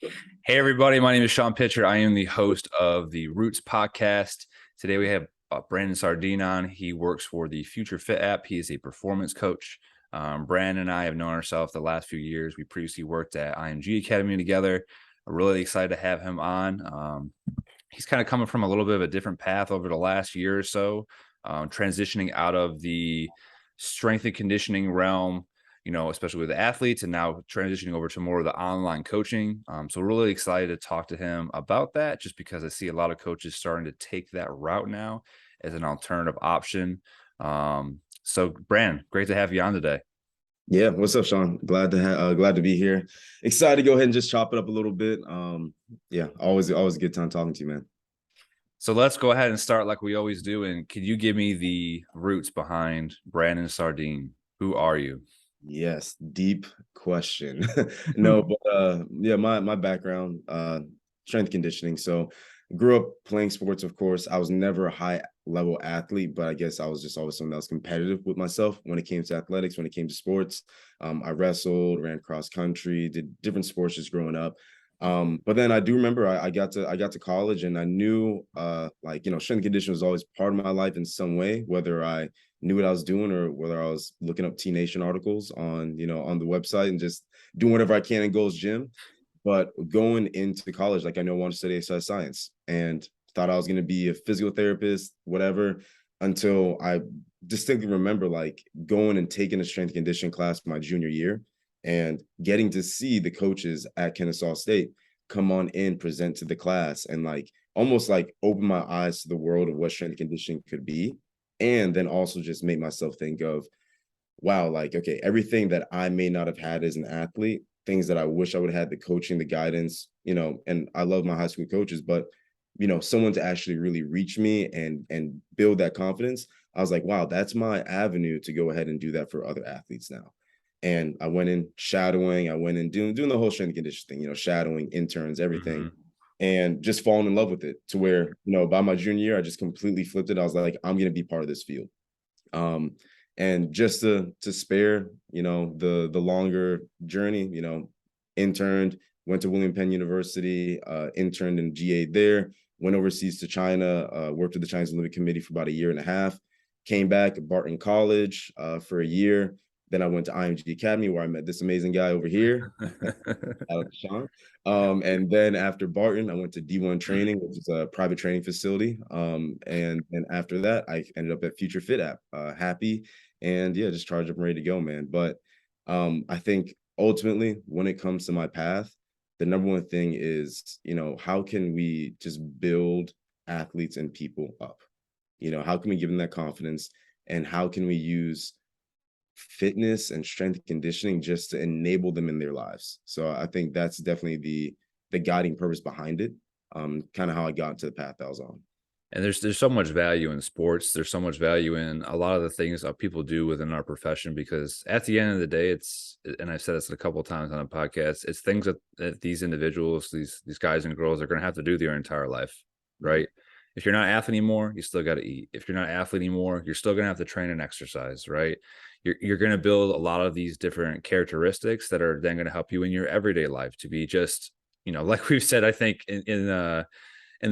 Hey, everybody. My name is Sean Pitcher. I am the host of the Roots podcast. Today we have Brandon Sardine on. He works for the Future Fit app. He is a performance coach. Brandon and I have known ourselves the last few years. We previously worked at IMG Academy together. I'm really excited to have him on. He's kind of coming from a little bit of a different path over the last year or so, transitioning out of the strength and conditioning realm, especially with the athletes, and now transitioning over to more of the online coaching. So we're really excited to talk to him about that, just because I see a lot of coaches starting to take that route now as an alternative option. So Brand, great to have you on today. Yeah, what's up, Sean? Glad to be here. Excited to go ahead and just chop it up a little bit. Yeah, always a good time talking to you, man. So let's go ahead and start like we always do. And can you give me the roots behind Brandon Sardine? Who are you? Yes, deep question. No, but yeah, my background, strength conditioning. So grew up playing sports, of course. I was never a high level athlete, but I guess I was just always someone that was competitive with myself when it came to athletics, when it came to sports. I wrestled, ran cross country, did different sports just growing up. But then I do remember I got to college, and I knew strength and conditioning was always part of my life in some way, whether I knew what I was doing or whether I was looking up T Nation articles on the website and just doing whatever I can in Gold's Gym. But going into college, like I know I wanted to study exercise science and thought I was going to be a physical therapist, whatever, until I distinctly remember like going and taking a strength conditioning class my junior year and getting to see the coaches at Kennesaw State come on in, present to the class, and like almost like open my eyes to the world of what strength conditioning could be. And then also just make myself think of, wow, like, okay, everything that I may not have had as an athlete, things that I wish I would have had, the coaching, the guidance, and I love my high school coaches, but someone to actually really reach me and build that confidence. I was like, wow, that's my avenue to go ahead and do that for other athletes now. And I went in shadowing, I went in doing the whole strength and conditioning thing, shadowing, interns, everything. Mm-hmm. And just falling in love with it to where, by my junior year, I just completely flipped it. I was like, I'm going to be part of this field. And just to spare, the longer journey, interned, went to William Penn University, interned in GA there, went overseas to China, worked with the Chinese Olympic Committee for about a year and a half, came back at Barton College for a year. Then I went to IMG Academy, where I met this amazing guy over here, Alex Sean. And then after Barton, I went to D1 Training, which is a private training facility. And after that, I ended up at Future Fit app, happy, and yeah, just charged up and ready to go, man. But I think ultimately, when it comes to my path, the number one thing is, how can we just build athletes and people up? How can we give them that confidence, and how can we use fitness and strength conditioning just to enable them in their lives? So I think that's definitely the guiding purpose behind it. Kind of how I got to the path I was on. And there's so much value in sports. There's so much value in a lot of the things that people do within our profession, because at the end of the day, and I've said this a couple of times on the podcast, it's things that these individuals, these guys and girls are going to have to do their entire life, right? If you're not athlete anymore, you still got to eat. If you're not athlete anymore, you're still going to have to train and exercise, right? You're going to build a lot of these different characteristics that are then going to help you in your everyday life to be just, like we've said, I think in the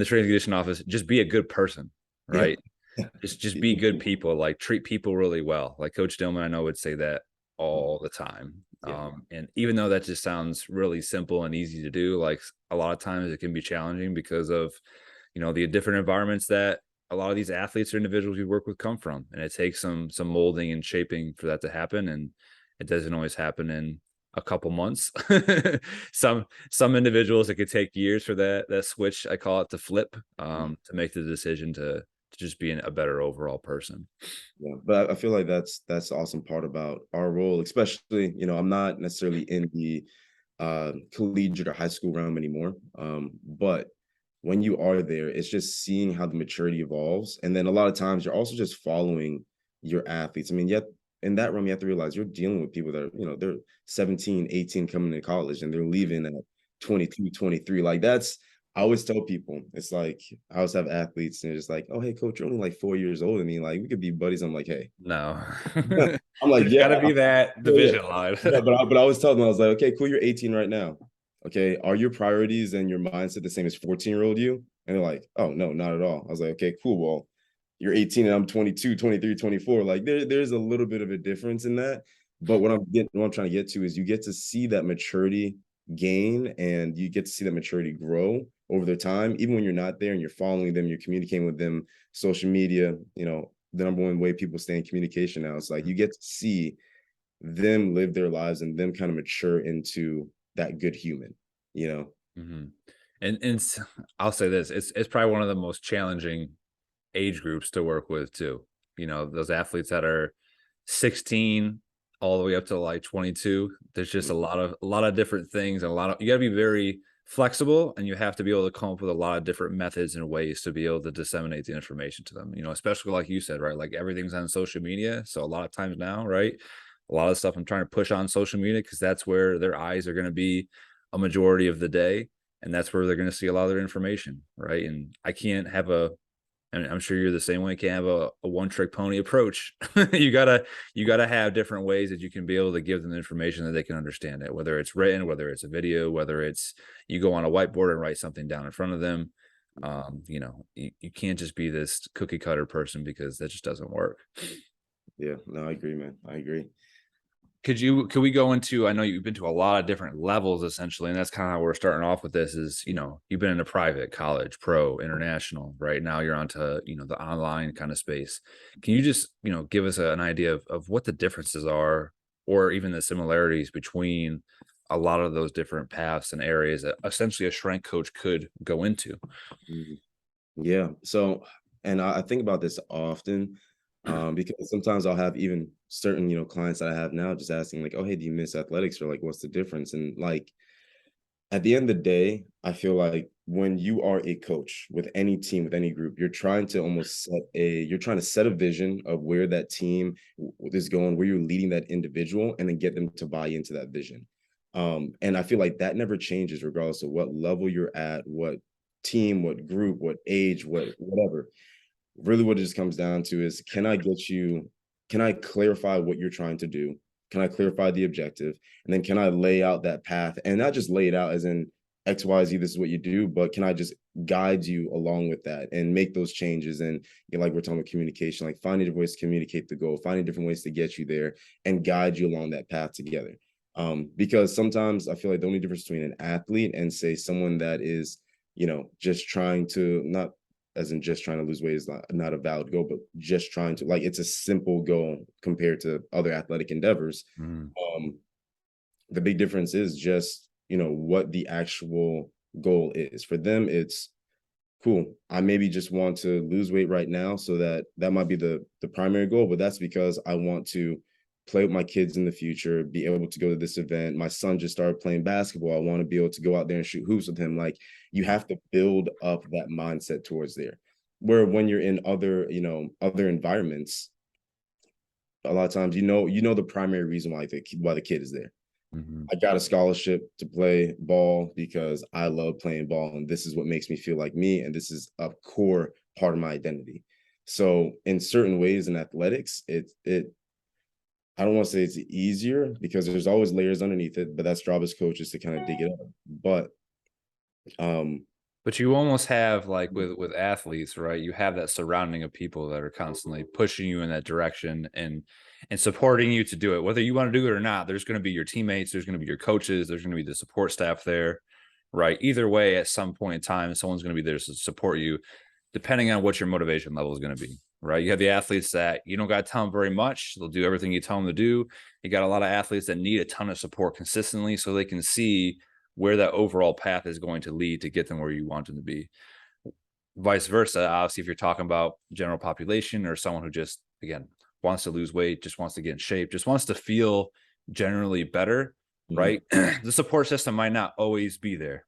training condition office, just be a good person, right? Yeah. just be good people, like treat people really well. Like Coach Dillman, I know, would say that all the time. Yeah. And even though that just sounds really simple and easy to do, like a lot of times it can be challenging because of, the different environments that a lot of these athletes or individuals we work with come from. And it takes some molding and shaping for that to happen. And it doesn't always happen in a couple months. some individuals, it could take years for that switch, I call it, to flip, to make the decision to just be a better overall person. Yeah, but I feel like that's the awesome part about our role, especially, I'm not necessarily in the collegiate or high school realm anymore. But when you are there, it's just seeing how the maturity evolves. And then a lot of times you're also just following your athletes. I mean, yet in that realm, you have to realize you're dealing with people that are, they're 17, 18 coming to college, and they're leaving at 22, 23. Like I always tell people, it's like, I always have athletes and they're just like, oh, hey, coach, you're only like 4 years older than me. Like, we could be buddies. I'm like, hey. No. I'm like, There's yeah. got to be that division line. Yeah, but I always tell them, I was like, okay, cool, you're 18 right now. okay, are your priorities and your mindset the same as 14-year-old you? And they're like, oh, no, not at all. I was like, okay, cool. Well, you're 18 and I'm 22, 23, 24. Like there's a little bit of a difference in that. But what I'm trying to get to is you get to see that maturity gain and you get to see that maturity grow over the time, even when you're not there and you're following them, you're communicating with them, social media, the number one way people stay in communication now. It's like you get to see them live their lives and them kind of mature into that good human, you know? Mm-hmm. And I'll say this, it's probably one of the most challenging age groups to work with too. Those athletes that are 16 all the way up to like 22. There's just a lot of different things, and you got to be very flexible, and you have to be able to come up with a lot of different methods and ways to be able to disseminate the information to them. Especially like you said, right? Like everything's on social media, so a lot of times now, right? A lot of stuff I'm trying to push on social media because that's where their eyes are going to be a majority of the day, and that's where they're going to see a lot of their information, right? And I can't have and I'm sure you're the same way. You can't have a one-trick pony approach. you gotta have different ways that you can be able to give them the information that they can understand it, whether it's written, whether it's a video, whether it's you go on a whiteboard and write something down in front of them. You can't just be this cookie cutter person because that just doesn't work. Yeah, no, I agree, man. I agree. Could we go into, I know you've been to a lot of different levels essentially, and that's kind of how we're starting off with this is, you've been in a private, college, pro, international, right? Now you're onto, the online kind of space. Can you just, give us an idea of what the differences are or even the similarities between a lot of those different paths and areas that essentially a strength coach could go into? Mhm. Yeah. So, and I think about this often because sometimes I'll have even certain, clients that I have now just asking like, oh, hey, do you miss athletics? Or like, what's the difference? And like, at the end of the day, I feel like when you are a coach with any team, with any group, you're trying to set a vision of where that team is going, where you're leading that individual, and then get them to buy into that vision. And I feel like that never changes regardless of what level you're at, what team, what group, what age, whatever. Really what it just comes down to is can I clarify what you're trying to do? Can I clarify the objective? And then can I lay out that path and not just lay it out as in XYZ, this is what you do, but can I just guide you along with that and make those changes? And like we're talking about communication, like finding different ways to communicate the goal, finding different ways to get you there and guide you along that path together. Because sometimes I feel like the only difference between an athlete and say someone that is, just trying to not as in just trying to lose weight is not a valid goal, but just trying to like it's a simple goal compared to other athletic endeavors. Mm. The big difference is just what the actual goal is. For them, it's cool. I maybe just want to lose weight right now, so that might be the primary goal, but that's because I want to play with my kids in the future, be able to go to this event. My son just started playing basketball. I want to be able to go out there and shoot hoops with him. Like you have to build up that mindset towards there. Where when you're in other environments, a lot of times the primary reason why the kid is there. Mm-hmm. I got a scholarship to play ball because I love playing ball, and this is what makes me feel like me, and this is a core part of my identity. So in certain ways in athletics, I don't want to say it's easier because there's always layers underneath it, but that's job as coaches to kind of dig it up. But you almost have like with athletes, right? You have that surrounding of people that are constantly pushing you in that direction and supporting you to do it, whether you want to do it or not. There's going to be your teammates, there's going to be your coaches, there's going to be the support staff there, right? Either way, at some point in time, someone's going to be there to support you, depending on what your motivation level is going to be, right? You have the athletes that you don't got to tell them very much. They'll do everything you tell them to do. You got a lot of athletes that need a ton of support consistently so they can see where that overall path is going to lead to get them where you want them to be. Vice versa, obviously, if you're talking about general population or someone who just, again, wants to lose weight, just wants to get in shape, just wants to feel generally better, right? The support system might not always be there,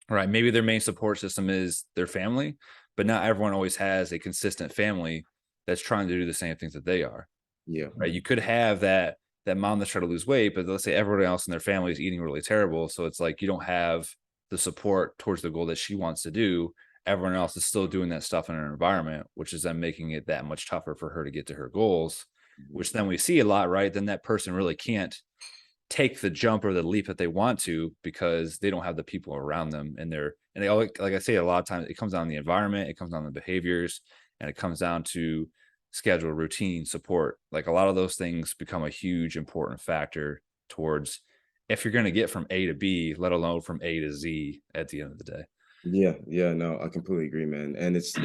right? Maybe their main support system is their family, but not everyone always has a consistent family that's trying to do the same things that they are. Yeah. Right. You could have that mom that's trying to lose weight, but let's say everyone else in their family is eating really terrible. So it's like you don't have the support towards the goal that she wants to do. Everyone else is still doing that stuff in her environment, which is then making it that much tougher for her to get to her goals, which then we see a lot, right? Then that person really can't take the jump or the leap that they want to, because they don't have the people around them, and they all, like I say, a lot of times it comes down to the environment, it comes down to the behaviors, and it comes down to schedule, routine, support. Like a lot of those things become a huge important factor towards if you're going to get from A to B, let alone from A to Z at the end of the day. Yeah, yeah, no, I completely agree, man. And it's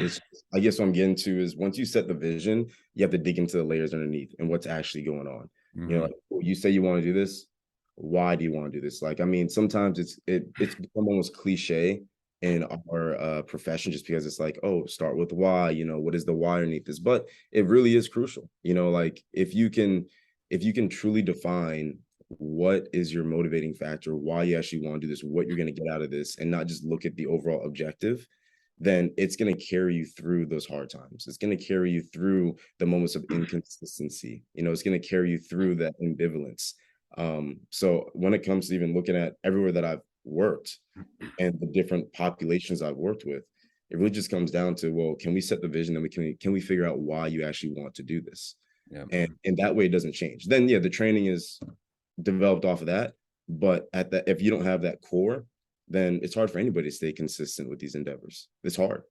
I guess what I'm getting to is once you set the vision, you have to dig into the layers underneath and what's actually going on. Hmm. Like, oh, you say you want to do this. Why do you want to do this? Like, I mean, sometimes it's become almost cliche in our profession just because it's like, oh, start with why, what is the why underneath this? But it really is crucial. Like if you can truly define what is your motivating factor, why you actually want to do this, what you're going to get out of this, and not just look at the overall objective, then it's going to carry you through those hard times. It's going to carry you through the moments of inconsistency. It's going to carry you through that ambivalence. So when it comes to even looking at everywhere that I've worked and the different populations I've worked with, it really just comes down to, well, can we set the vision, and can we figure out why you actually want to do this? Yeah. And that way it doesn't change. Then yeah, the training is developed off of that. But if you don't have that core, then it's hard for anybody to stay consistent with these endeavors. It's hard.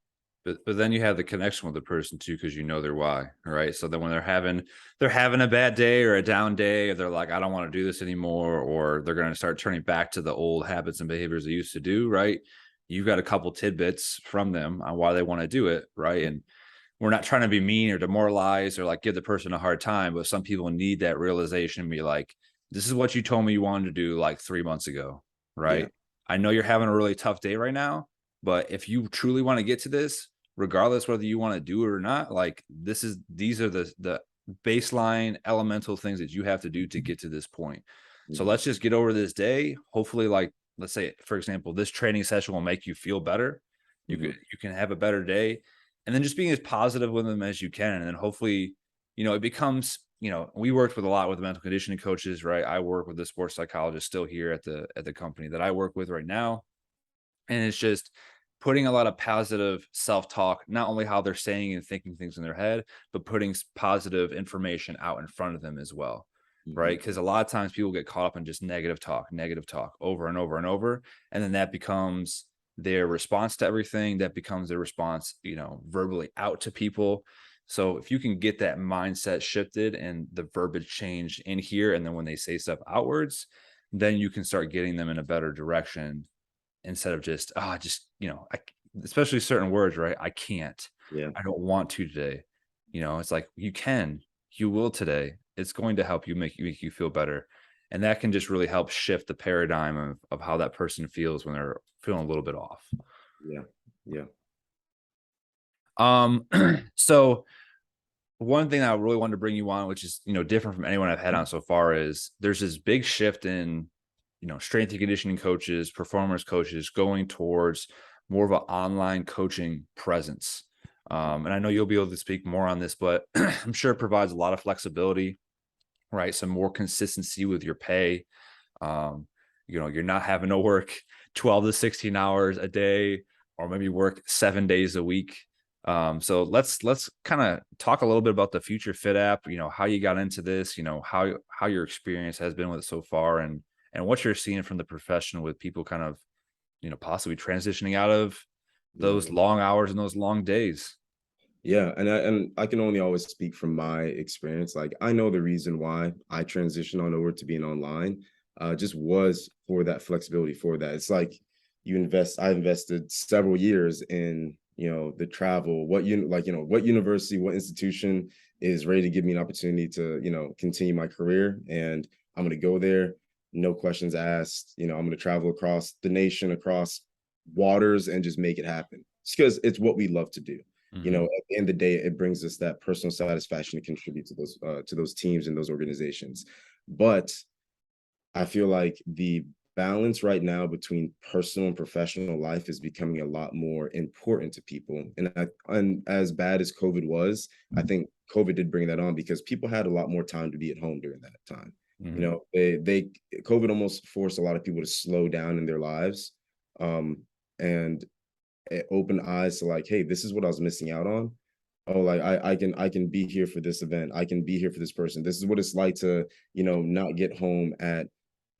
But then you have the connection with the person too, because you know their why, right? So then when they're having a bad day or a down day, or they're like, I don't want to do this anymore, or they're going to start turning back to the old habits and behaviors they used to do, right? You've got a couple tidbits from them on why they want to do it, right? And we're not trying to be mean or demoralize or like give the person a hard time, but some people need that realization and be like, this is what you told me you wanted to do like 3 months ago, right? Yeah. I know you're having a really tough day right now, but if you truly want to get to this, regardless whether you want to do it or not, like these are the baseline elemental things that you have to do to get to this point. So let's just get over this day. Hopefully, like, let's say, for example, this training session will make you feel better. You can have a better day, and then just being as positive with them as you can. And then hopefully, it becomes, we worked with a lot with mental conditioning coaches, right? I work with the sports psychologist still here at the company that I work with right now. And it's just putting a lot of positive self-talk, not only how they're saying and thinking things in their head, but putting positive information out in front of them as well. Right. Because a lot of times people get caught up in just negative talk over and over and over. And then that becomes their response to everything. That becomes their response, verbally out to people. So if you can get that mindset shifted and the verbiage changed in here, and then when they say stuff outwards, then you can start getting them in a better direction, instead of just, especially certain words, right? I can't, Yeah. I don't want to today. It's like, you will today. It's going to help you make you feel better. And that can just really help shift the paradigm of how that person feels when they're feeling a little bit off. Yeah. Yeah. So one thing I really wanted to bring you on, which is, different from anyone I've had on so far, is there's this big shift in, strength and conditioning coaches, performance coaches going towards more of an online coaching presence. And I know you'll be able to speak more on this, but I'm sure it provides a lot of flexibility, right? Some more consistency with your pay. You're not having to work 12 to 16 hours a day, or maybe work 7 days a week. So let's kind of talk a little bit about the Future Fit app, how you got into this, how your experience has been with it so far, and what you're seeing from the profession with people kind of, possibly transitioning out of those long hours and those long days. Yeah, and I can only always speak from my experience. Like, I know the reason why I transitioned on over to being online, just was for that flexibility. For that, it's like I invested several years in the travel. What university, what institution is ready to give me an opportunity to continue my career, and I'm going to go there, no questions asked. I'm going to travel across the nation, across waters, and just make it happen. It's because it's what we love to do. Mhm. At the end of the day, it brings us that personal satisfaction to contribute to those teams and those organizations. But I feel like the balance right now between personal and professional life is becoming a lot more important to people. And as bad as COVID was, I think COVID did bring that on because people had a lot more time to be at home during that time. Mhm. They COVID almost forced a lot of people to slow down in their lives. And it opened eyes to like, hey, this is what I was missing out on. Oh, like I can be here for this event. I can be here for this person. This is what it's like to, not get home at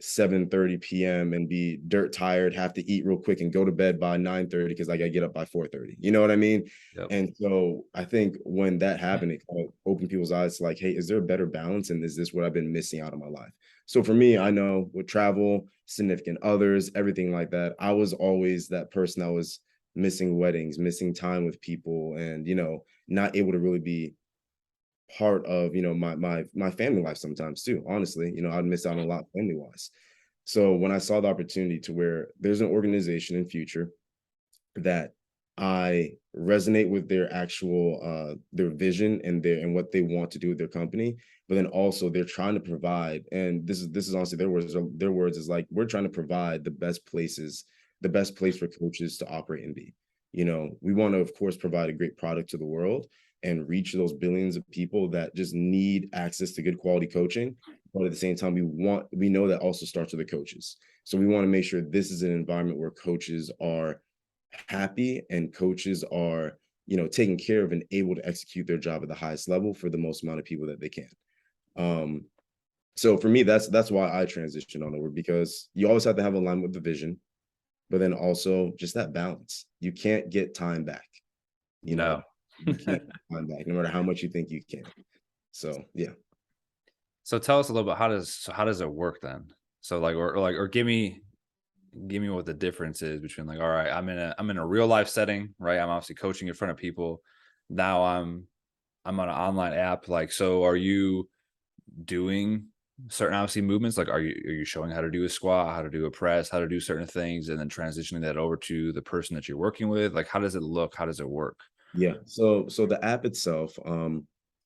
7:30 p.m. and be dirt tired, have to eat real quick and go to bed by 9:30 because I got to get up by 4:30. You know what I mean? Yep. And so I think when that happened, it kind of opened people's eyes to like, hey, is there a better balance? And is this what I've been missing out of my life? So for me, I know with travel, significant others, everything like that, I was always that person that was missing weddings, missing time with people, and not able to really be part of my family life sometimes too. Honestly, I'd miss out on a lot family wise. So when I saw the opportunity to where there's an organization in future that I resonate with their actual their vision and what they want to do with their company, but then also they're trying to provide, and this is honestly their words is like, we're trying to provide the best place for coaches to operate and be. We want to of course provide a great product to the world and reach those billions of people that just need access to good quality coaching. But at the same time, we know that also starts with the coaches. So we want to make sure this is an environment where coaches are happy and coaches are taken care of and able to execute their job at the highest level for the most amount of people that they can. So for me, that's why I transitioned on over, because you always have to have alignment with the vision, but then also just that balance. You can't get time back. You can't get time back no matter how much you think you can. So yeah. So tell us a little bit, how does it work then? So like, or give me what the difference is between like, all right, I'm in a real life setting, right? I'm obviously coaching in front of people. Now I'm on an online app. Like, so are you doing certain obviously movements? Like, are you showing how to do a squat, how to do a press, how to do certain things, and then transitioning that over to the person that you're working with? Like, how does it look? How does it work? Yeah. So the app itself,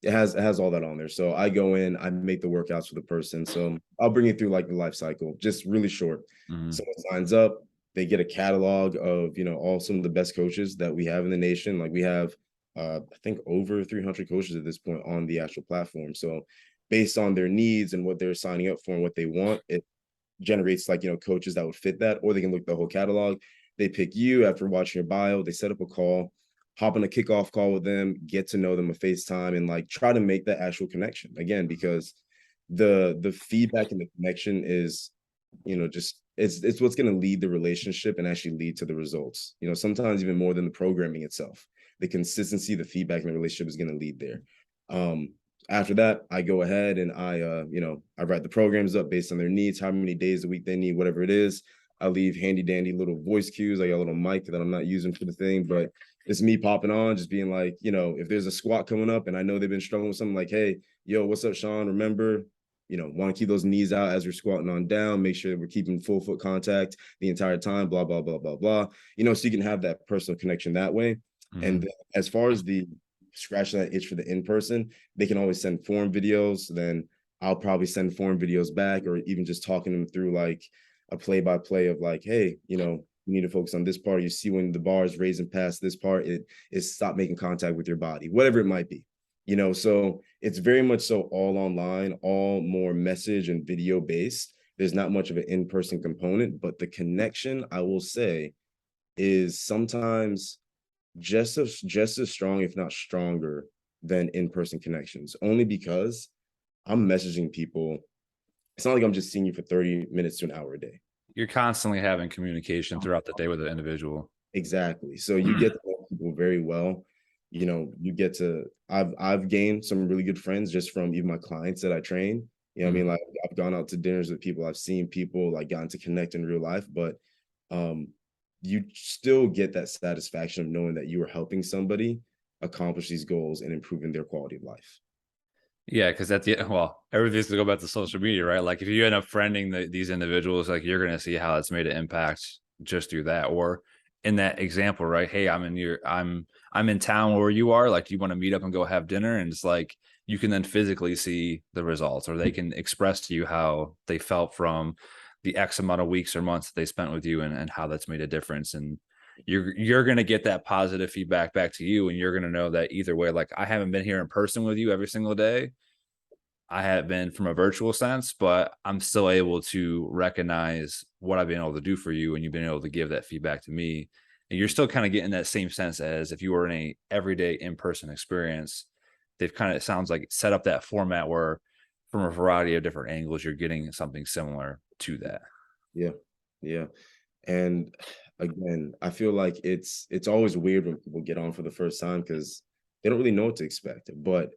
it has all that on there. So I go in, I make the workouts for the person. So I'll bring you through like the life cycle, just really short. Mhm. Someone signs up, they get a catalog of all some of the best coaches that we have in the nation. Like we have I think over 300 coaches at this point on the actual platform. So based on their needs and what they're signing up for and what they want, it generates like coaches that would fit that, or they can look at the whole catalog. They pick you after watching your bio, they set up a call, hop on a kickoff call with them, get to know them, a FaceTime, and like try to make that actual connection again, because the feedback and the connection is just it's what's going to lead the relationship and actually lead to the results. Sometimes even more than the programming itself, the consistency, the feedback and the relationship is going to lead there. After that, I go ahead and I write the programs up based on their needs, how many days a week they need, whatever it is. I leave handy dandy little voice cues. I got a little mic that I'm not using for the thing, but it's me popping on, just being like, if there's a squat coming up and I know they've been struggling with something, like, hey, yo, what's up, Sean? Remember, want to keep those knees out as we're squatting on down, make sure that we're keeping full foot contact the entire time, blah, blah, blah, blah, blah. So you can have that personal connection that way. And then as far as the scratching that itch for the in-person, they can always send form videos. Then I'll probably send form videos back, or even just talking them through like a play-by-play of like, hey, you need to focus on this part. You see when the bar is raising past this part, it is stop making contact with your body, whatever it might be. So it's very much so all online, all more message and video based. There's not much of an in-person component, but the connection, I will say, is sometimes just as strong, if not stronger, than in-person connections, only because I'm messaging people. It's not like I'm just seeing you for 30 minutes to an hour a day. You're constantly having communication throughout the day with the individual. Exactly. So you get to know people very well. You get to I've gained some really good friends just from even my clients that I train. I mean, like I've gone out to dinners with people, I've seen people, like gotten to connect in real life, but you still get that satisfaction of knowing that you are helping somebody accomplish these goals and improving their quality of life. Yeah, because at the well, everything's to go back to social media, right? Like if you end up friending these individuals, like you're gonna see how it's made an impact just through that. Or in that example, right? Hey, I'm in town where you are. Like, do you want to meet up and go have dinner? And it's like you can then physically see the results, or they can express to you how they felt from the X amount of weeks or months that they spent with you, and how that's made a difference. And you're gonna get that positive feedback back to you, and you're gonna know that either way. Like, I haven't been here in person with you every single day. I have been from a virtual sense, but I'm still able to recognize what I've been able to do for you, and you've been able to give that feedback to me. And you're still kind of getting that same sense as if you were in a everyday in-person experience. They've kind of, it sounds like, set up that format where from a variety of different angles, you're getting something similar. to that. Yeah. Yeah. And again, I feel like it's always weird when people get on for the first time because they don't really know what to expect. But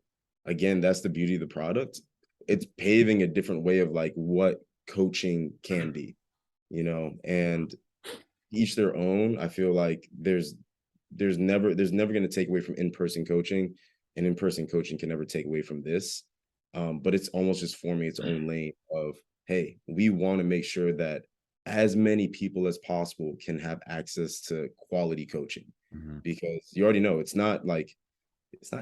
again, that's the beauty of the product. It's paving a different way of like what coaching can be, and each their own. I feel like there's never going to take away from in-person coaching, and in-person coaching can never take away from this. But it's almost just forming its own lane of, hey, we want to make sure that as many people as possible can have access to quality coaching, because you already know it's not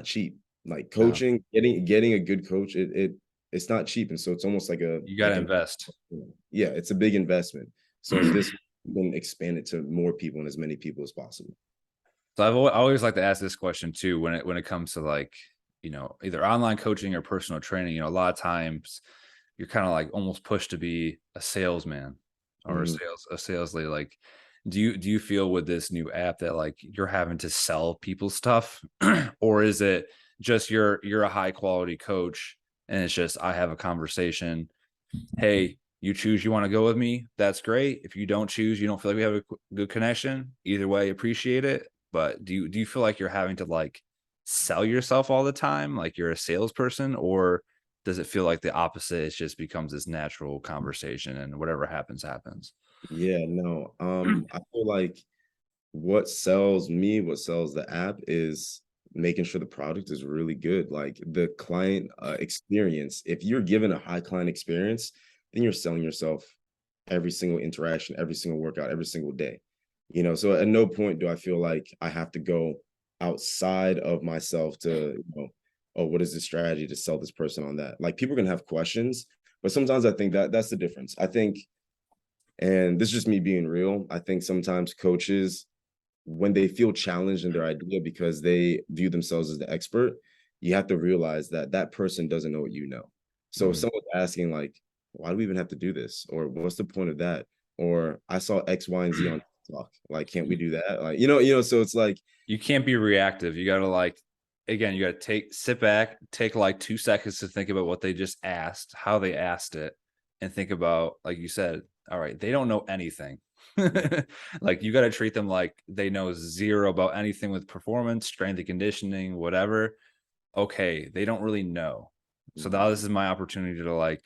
cheap. Like coaching, getting a good coach, it's not cheap, and so it's almost like you got to invest. yeah, it's a big investment. So in this, we can expand it to more people and as many people as possible. So I always like to ask this question too when it comes to like, either online coaching or personal training. A lot of times you're kind of like almost pushed to be a salesman or a sales lady. Like, do you feel with this new app that like you're having to sell people stuff, or is it just you're a high quality coach and it's just I have a conversation? Hey, you choose you want to go with me, that's great. If you don't choose, you don't feel like we have a good connection, either way, appreciate it. But do you feel like you're having to like sell yourself all the time, like you're a salesperson, or does it feel like the opposite? It just becomes this natural conversation and whatever happens. Yeah, no. I feel like what sells me, what sells the app is making sure the product is really good. Like the client experience. If you're given a high client experience, then you're selling yourself every single interaction, every single workout, every single day. So at no point do I feel like I have to go outside of myself to, oh, what is the strategy to sell this person on that? Like people are gonna have questions, but sometimes I think that's the difference. I think, and this is just me being real, I think sometimes coaches, when they feel challenged in their idea because they view themselves as the expert, you have to realize that that person doesn't know what you know. So if someone's asking like, why do we even have to do this? Or what's the point of that? Or I saw X, Y, and Z on TikTok. Like, can't we do that? Like, so it's like, You can't be reactive. You got to like, again, you got to sit back, take like 2 seconds to think about what they just asked, how they asked it, and think about, like you said, all right, they don't know anything. Like you got to treat them like they know zero about anything with performance, strength and conditioning, whatever. Okay, they don't really know. So now this is my opportunity to like,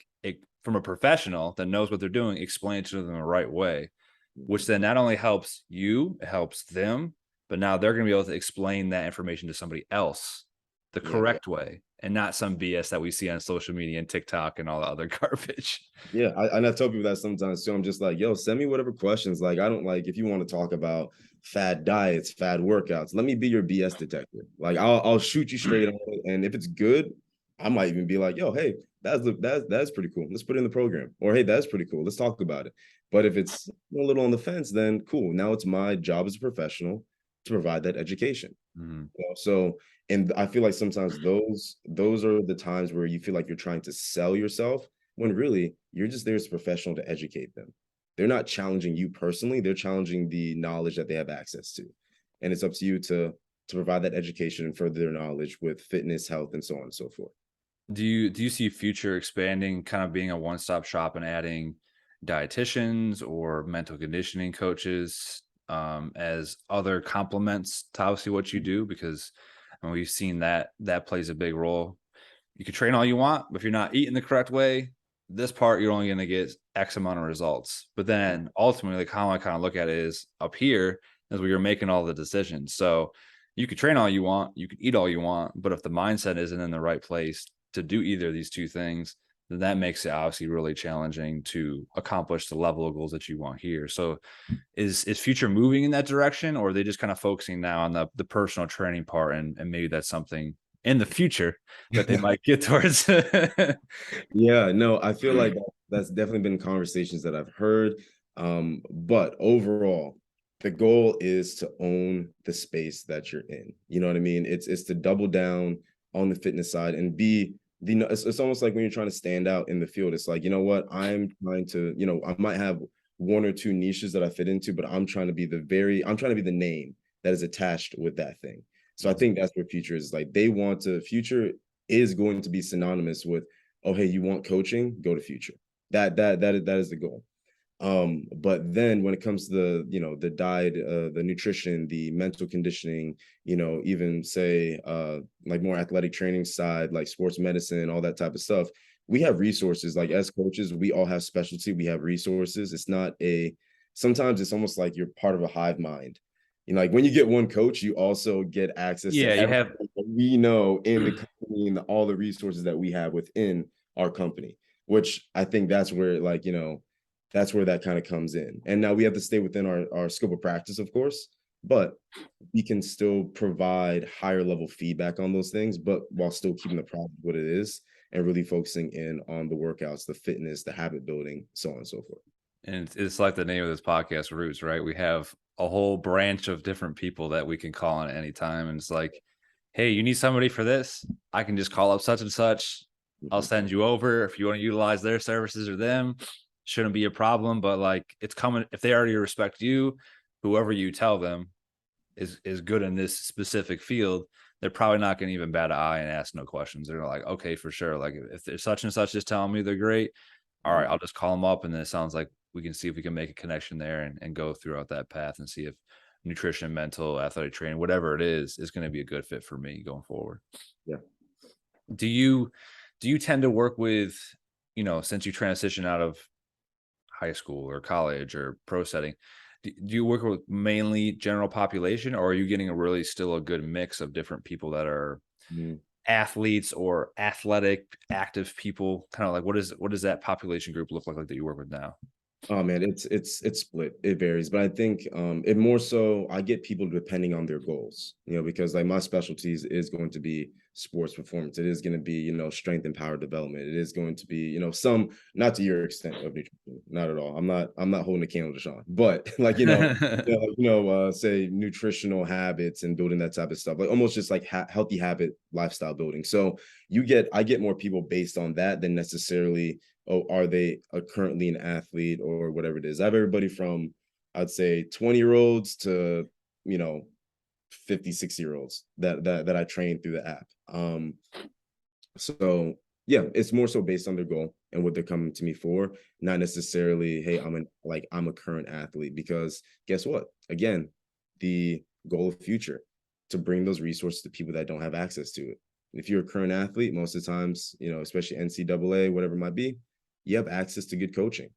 from a professional that knows what they're doing, explain it to them the right way, which then not only helps you, it helps them, but now they're going to be able to explain that information to somebody else the correct way and not some BS that we see on social media and TikTok and all the other garbage. Yeah, and I tell people that sometimes too. I'm just like, yo, send me whatever questions. Like, I don't like if you want to talk about fad diets, fad workouts. Let me be your BS detective. Like, I'll shoot you straight on it, and if it's good, I might even be like, yo, hey, that's pretty cool. Let's put it in the program. Or hey, that's pretty cool. Let's talk about it. But if it's a little on the fence, then cool. Now it's my job as a professional to provide that education. So, and I feel like sometimes those are the times where you feel like you're trying to sell yourself when really you're just there as a professional to educate them. They're not challenging you personally, they're challenging the knowledge that they have access to. And it's up to you to provide that education and further their knowledge with fitness, health, and so on and so forth. Do you see future expanding, kind of being a one-stop shop and adding dietitians or mental conditioning coaches as other complements to obviously what you do? Because we've seen that plays a big role. You can train all you want, but if you're not eating the correct way, this part you're only going to get X amount of results. But then ultimately, like how I kind of look at it is up here is where you're making all the decisions. So you can train all you want, you can eat all you want, but if the mindset isn't in the right place to do either of these two things, then that makes it obviously really challenging to accomplish the level of goals that you want here. So is future moving in that direction, or are they just kind of focusing now on the personal training part, and maybe that's something in the future that they might get towards? Yeah, no, I feel like that's definitely been conversations that I've heard. But overall, the goal is to own the space that you're in. You know what I mean? It's to double down on the fitness side and be it's almost like when you're trying to stand out in the field. It's like, you know what, I'm trying to, I might have one or two niches that I fit into, but I'm trying to be I'm trying to be the name that is attached with that thing. So I think that's what future is like. Future is going to be synonymous with, oh, hey, you want coaching? Go to future. That is the goal. But then when it comes to the diet, the nutrition, the mental conditioning, even say like more athletic training side, like sports medicine, all that type of stuff, we have resources. Like as coaches, we all have specialty. We have resources. It's not sometimes it's almost like you're part of a hive mind. Like when you get one coach, you also get access to You have everything that we know in the company and all the resources that we have within our company, which I think that's where that's where that kind of comes in. And now we have to stay within our scope of practice, of course, but we can still provide higher level feedback on those things, but while still keeping the product what it is and really focusing in on the workouts, the fitness, the habit building, so on and so forth. And it's like the name of this podcast, Roots, right? We have a whole branch of different people that we can call on at any time. And it's like, hey, you need somebody for this? I can just call up such and such. I'll send you over. If you want to utilize their services or them, shouldn't be a problem. But like, it's coming. If they already respect you, whoever you tell them is good in this specific field, they're probably not going to even bat an eye and ask no questions. They're like, okay, for sure. Like if they're such and such is telling me they're great, all right, I'll just call them up. And then it sounds like we can see if we can make a connection there and go throughout that path and see if nutrition, mental, athletic training, whatever it is going to be a good fit for me going forward. Yeah. Do you tend to work with, since you transition out of high school or college or pro setting, do you work with mainly general population, or are you getting still a good mix of different people that are athletes or athletic active people? Kind of like what does that population group look like that you work with now? Oh man, it's split. It varies, but I think it more so I get people depending on their goals, because like my specialties is going to be sports performance. It is going to be, strength and power development. It is going to be, some, not to your extent of nutrition, not at all. I'm not holding a candle to Sean, but like, say nutritional habits and building that type of stuff, like almost just like healthy habit lifestyle building. So I get more people based on that than necessarily, oh, are they currently an athlete or whatever it is. I have everybody from, I'd say 20-year-olds to, 50, 60-year-olds that I train through the app. So yeah, it's more so based on their goal and what they're coming to me for, not necessarily, hey, I'm a current athlete, because guess what? Again, the goal of future, to bring those resources to people that don't have access to it. If you're a current athlete, most of the times, especially NCAA, whatever it might be, you have access to good coaching.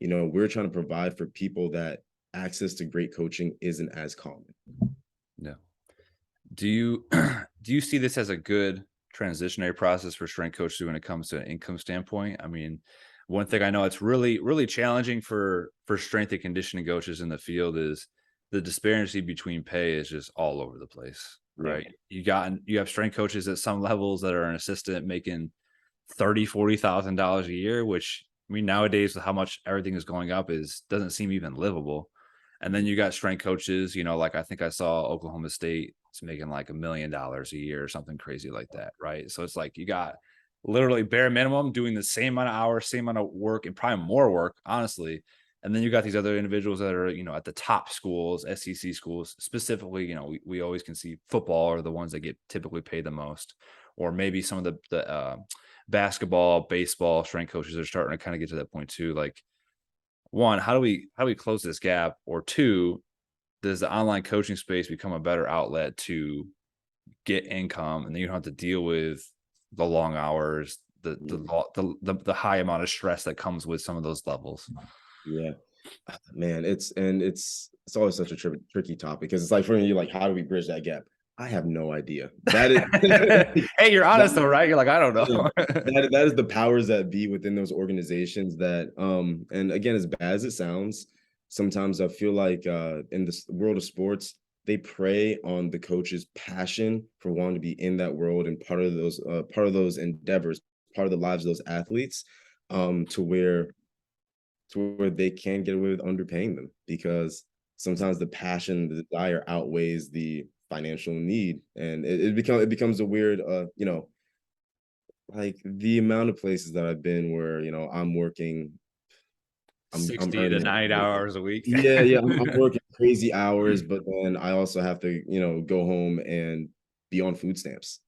We're trying to provide for people that access to great coaching isn't as common. No. Do you see this as a good transitionary process for strength coaches when it comes to an income standpoint? I mean, one thing I know it's really, really challenging for strength and conditioning coaches in the field is the disparity between pay is just all over the place, right? Yeah. You have strength coaches at some levels that are an assistant making $30,000-$40,000 a year, which, I mean, nowadays with how much everything is going up doesn't seem even livable. And then you got strength coaches, like I think I saw Oklahoma State is making like $1 million a year or something crazy like that, right? So it's like you got literally bare minimum doing the same amount of hours, same amount of work, and probably more work, honestly. And then you got these other individuals that are, at the top schools, SEC schools, specifically, we always can see football are the ones that get typically paid the most, or maybe some of the basketball, baseball strength coaches are starting to kind of get to that point too. Like, one, how do we close this gap? Or two, does the online coaching space become a better outlet to get income, and then you don't have to deal with the long hours, the high amount of stress that comes with some of those levels? Yeah, man, it's always such a tricky topic, because it's like for you, like, how do we bridge that gap? I have no idea. That is, hey, you're honest though, right? You're like, I don't know. that is the powers that be within those organizations that, and again, as bad as it sounds, sometimes I feel like in this world of sports, they prey on the coach's passion for wanting to be in that world and part of those endeavors, part of the lives of those athletes, to where they can get away with underpaying them, because sometimes the passion, the desire outweighs the financial need, and it becomes a weird, like the amount of places that I've been where I'm working, I'm 60 to earning 90 hours a week. yeah, I'm working crazy hours, but then I also have to go home and be on food stamps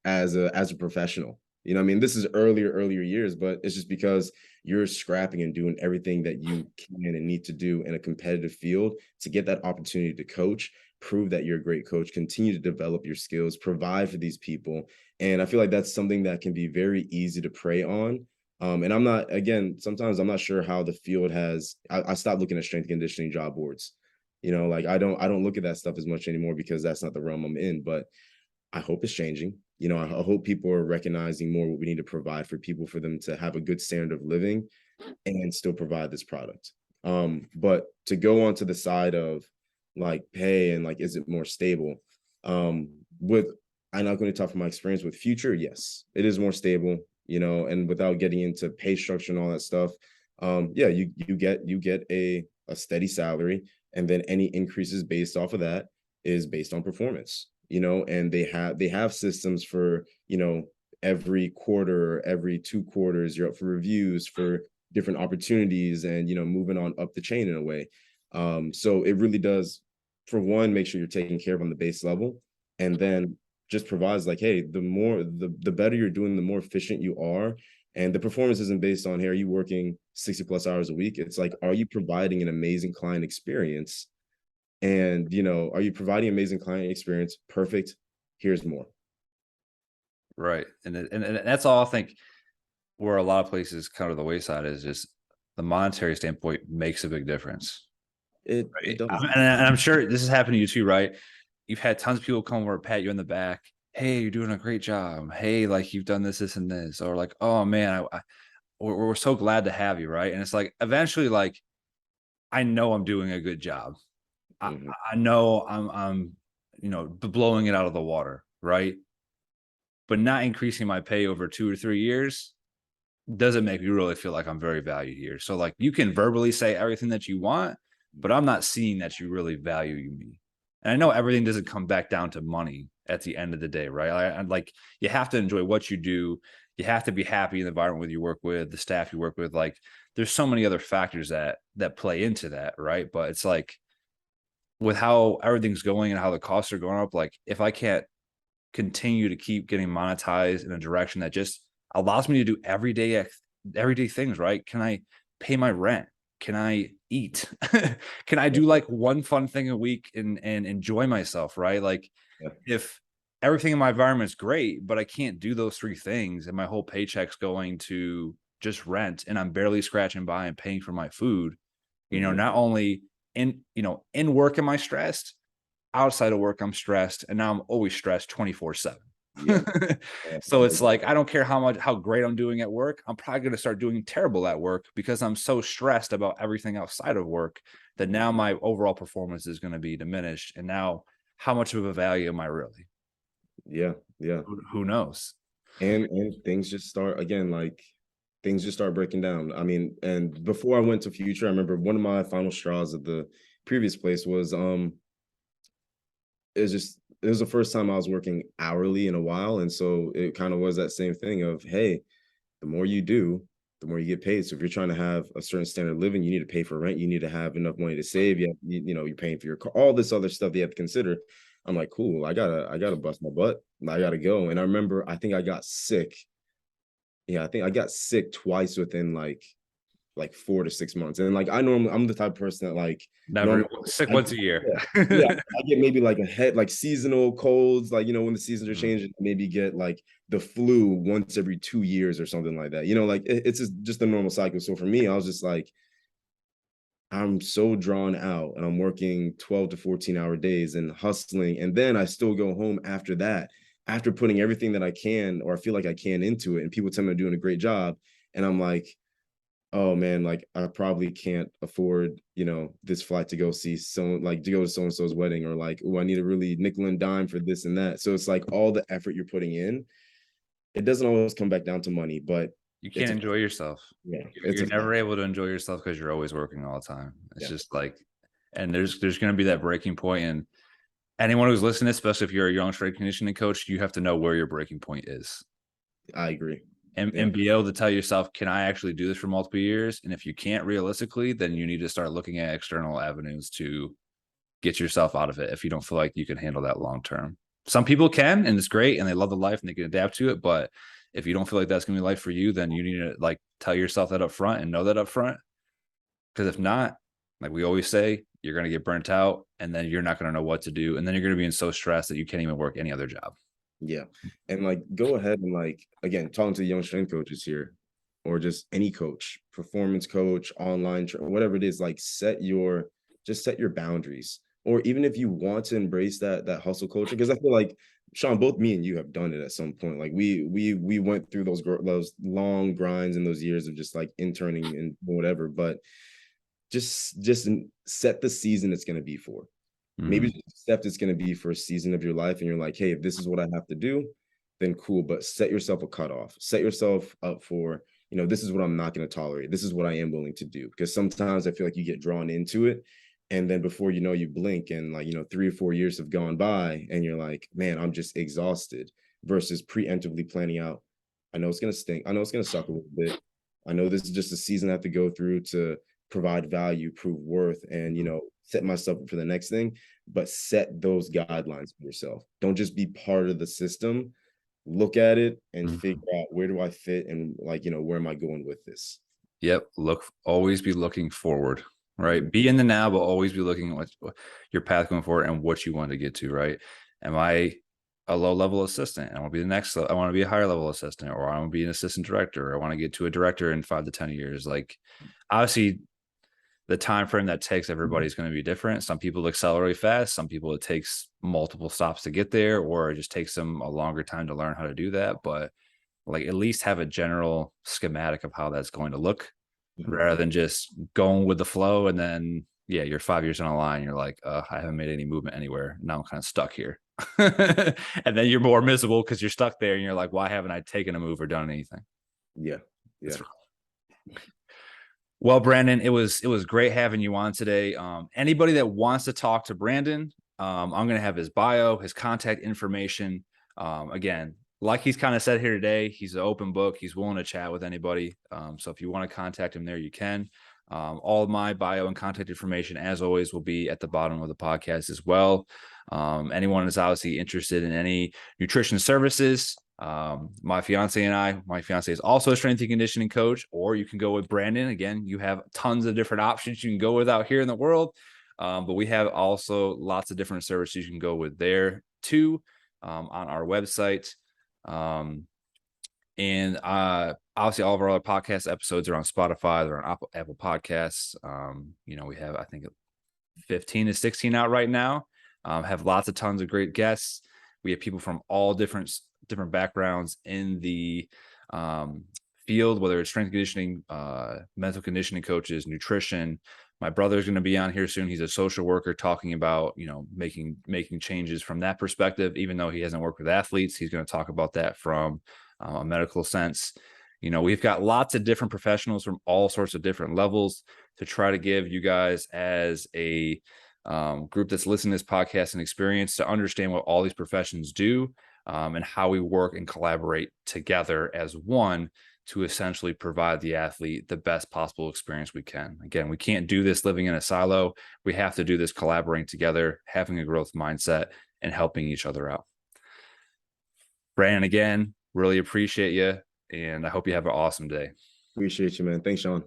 as a professional. You know what I mean? This is earlier years, but it's just because you're scrapping and doing everything that you can and need to do in a competitive field to get that opportunity to coach, prove that you're a great coach, continue to develop your skills, provide for these people. And I feel like that's something that can be very easy to prey on. And I'm not, again, sometimes I'm not sure how the field has, I stopped looking at strength and conditioning job boards. You know, like I don't look at that stuff as much anymore because that's not the realm I'm in, but I hope it's changing. You know, I hope people are recognizing more what we need to provide for people for them to have a good standard of living and still provide this product. But to go on to the side of like pay and like, is it more stable? With I'm not going to talk from my experience with Future. Yes, it is more stable, you know, and without getting into pay structure and all that stuff. Yeah, you get a steady salary, and then any increases based off of that is based on performance, you know, and they have systems for, you know, every quarter, every 2 quarters, you're up for reviews for different opportunities and, you know, moving on up the chain in a way. So it really does, for one, make sure you're taken care of on the base level, and then just provides like, hey, the better you're doing, the more efficient you are. And the performance isn't based on, hey, are you working 60 plus hours a week? It's like, are you providing an amazing client experience? And, you know, are you providing amazing client experience? Perfect. Here's more. Right. And that's all I think where a lot of places kind of the wayside is just the monetary standpoint makes a big difference. It Right. does. And I'm sure this has happened to you too, right? You've had tons of people come over, pat you on the back. Hey, you're doing a great job. Hey, like you've done this, and this, or like, oh man, we're so glad to have you, right? And it's like eventually, like, I know I'm doing a good job. I, Mhm. I know I'm blowing it out of the water, right? But not increasing my pay over 2 or 3 years doesn't make me really feel like I'm very valued here. So like you can verbally say everything that you want, but I'm not seeing that you really value me. And I know everything doesn't come back down to money at the end of the day, right? I like you have to enjoy what you do. You have to be happy in the environment with you work with, the staff you work with. Like there's so many other factors that play into that, right? But it's like with how everything's going and how the costs are going up, like if I can't continue to keep getting monetized in a direction that just allows me to do everyday things, right? Can I pay my rent? Can I eat? Can I do like one fun thing a week and enjoy myself, right? Like Yeah. if everything in my environment is great, but I can't do those three things and my whole paycheck's going to just rent and I'm barely scratching by and paying for my food, Mhm. not only in work am I stressed, outside of work, I'm stressed, and now I'm always stressed 24/7. Yeah. So it's like I don't care how great I'm doing at work. I'm probably going to start doing terrible at work because I'm so stressed about everything outside of work that now my overall performance is going to be diminished. And now, how much of a value am I really? Yeah. Yeah. Who knows? And things just start again, like things just start breaking down. I mean, and before I went to Future, I remember one of my final straws at the previous place was it was the first time I was working hourly in a while. And so it kind of was that same thing of, hey, the more you do, the more you get paid. So if you're trying to have a certain standard of living, you need to pay for rent, you need to have enough money to save. You know, you're paying for your car, all this other stuff you have to consider. I'm like, cool, I gotta bust my butt. I gotta go. And I remember I think I got sick. Yeah, I think I got sick twice within like 4 to 6 months. And like I'm the type of person that like Never normally sick I, once a year. yeah, yeah, I get maybe like a head like seasonal colds, like you know, when the seasons are Mm. changing, maybe get like the flu once every 2 years or something like that. You know, like it's just a normal cycle. So for me, I was just like, I'm so drawn out and I'm working 12 to 14-hour days and hustling. And then I still go home after that, after putting everything that I can or I feel like I can into it. And people tell me I'm doing a great job. And I'm like, oh man, like I probably can't afford, you know, this flight to go see someone like to go to so and so's wedding, or like, oh, I need a really nickel and dime for this and that. So it's like all the effort you're putting in, it doesn't always come back down to money, but You it's can't a enjoy yourself. yeah, it's You're a never able to enjoy yourself because you're always working all the time. It's yeah, just like, and there's going to be that breaking point, and anyone who's listening, especially if you're a young strength conditioning coach, you have to know where your breaking point is I agree. and, Yeah, and be able to tell yourself, can I actually do this for multiple years? And if you can't realistically, then you need to start looking at external avenues to get yourself out of it if you don't feel like you can handle that long term. Some people can, and it's great, and they love the life and they can adapt to it. But If you don't feel like that's going to be life for you, then you need to like tell yourself that up front and know that up front. Because if not, like we always say, you're going to get burnt out and then you're not going to know what to do. And then you're going to be in so stressed that you can't even work any other job. Yeah. And like go ahead and like again, talking to the young strength coaches here, or just any coach, performance coach, online, whatever it is, like set your boundaries. Or even if you want to embrace that hustle culture, because I feel like Sean, both me and you have done it at some point. Like we went through those long grinds and those years of just like interning and whatever, but just set the season it's going to be for. Maybe accept it's going to be for a season of your life, and you're like, hey, if this is what I have to do, then cool. But set yourself a cutoff. Set yourself up for, this is what I'm not going to tolerate. This is what I am willing to do. Because sometimes I feel like you get drawn into it, and then before you know, you blink, and like 3 or 4 years have gone by, and you're like, man, I'm just exhausted. Versus preemptively planning out. I know it's going to stink. I know it's going to suck a little bit. I know this is just a season I have to go through to provide value, prove worth, and set myself up for the next thing. But set those guidelines for yourself. Don't just be part of the system. Look at it and figure out, where do I fit, and like, where am I going with this? Yep. Always be looking forward, right? Be in the now, but always be looking at what your path going forward and what you want to get to, right? Am I a low level assistant? I want to be the next, I want to be a higher level assistant, or I want to be an assistant director, or I want to get to a director in 5 to 10 years. Like, obviously the time frame that takes everybody's going to be different. Some people accelerate fast. Some people it takes multiple stops to get there, or it just takes them a longer time to learn how to do that. But like, at least have a general schematic of how that's going to look, rather than just going with the flow. And then, yeah, you're 5 years down the line. You're like, I haven't made any movement anywhere. Now I'm kind of stuck here. And then you're more miserable because you're stuck there. And you're like, why haven't I taken a move or done anything? Yeah. Yeah. Well, Brandon, it was great having you on today. Anybody that wants to talk to Brandon, I'm going to have his bio, his contact information. Again, like he's kind of said here today, he's an open book. He's willing to chat with anybody. So if you want to contact him there, you can. All of my bio and contact information, as always, will be at the bottom of the podcast as well. Anyone is obviously interested in any nutrition services, my fiance is also a strength and conditioning coach, or you can go with Brandon. Again, you have tons of different options you can go with out here in the world. But we have also lots of different services you can go with there too, on our website. And obviously all of our other podcast episodes are on Spotify. They're on Apple Podcasts. We have, I think, 15 to 16 out right now. Have tons of great guests. We have people from all different backgrounds in the field, whether it's strength and conditioning, mental conditioning coaches, nutrition. My brother's going to be on here soon. He's a social worker, talking about, making changes from that perspective. Even though he hasn't worked with athletes, he's going to talk about that from a medical sense. We've got lots of different professionals from all sorts of different levels to try to give you guys, as a group that's listening to this podcast, an experience to understand what all these professions do, and how we work and collaborate together as one to essentially provide the athlete the best possible experience we can. Again, we can't do this living in a silo. We have to do this collaborating together, having a growth mindset, and helping each other out. Brandon, again, really appreciate you, and I hope you have an awesome day. Appreciate you, man. Thanks, Sean.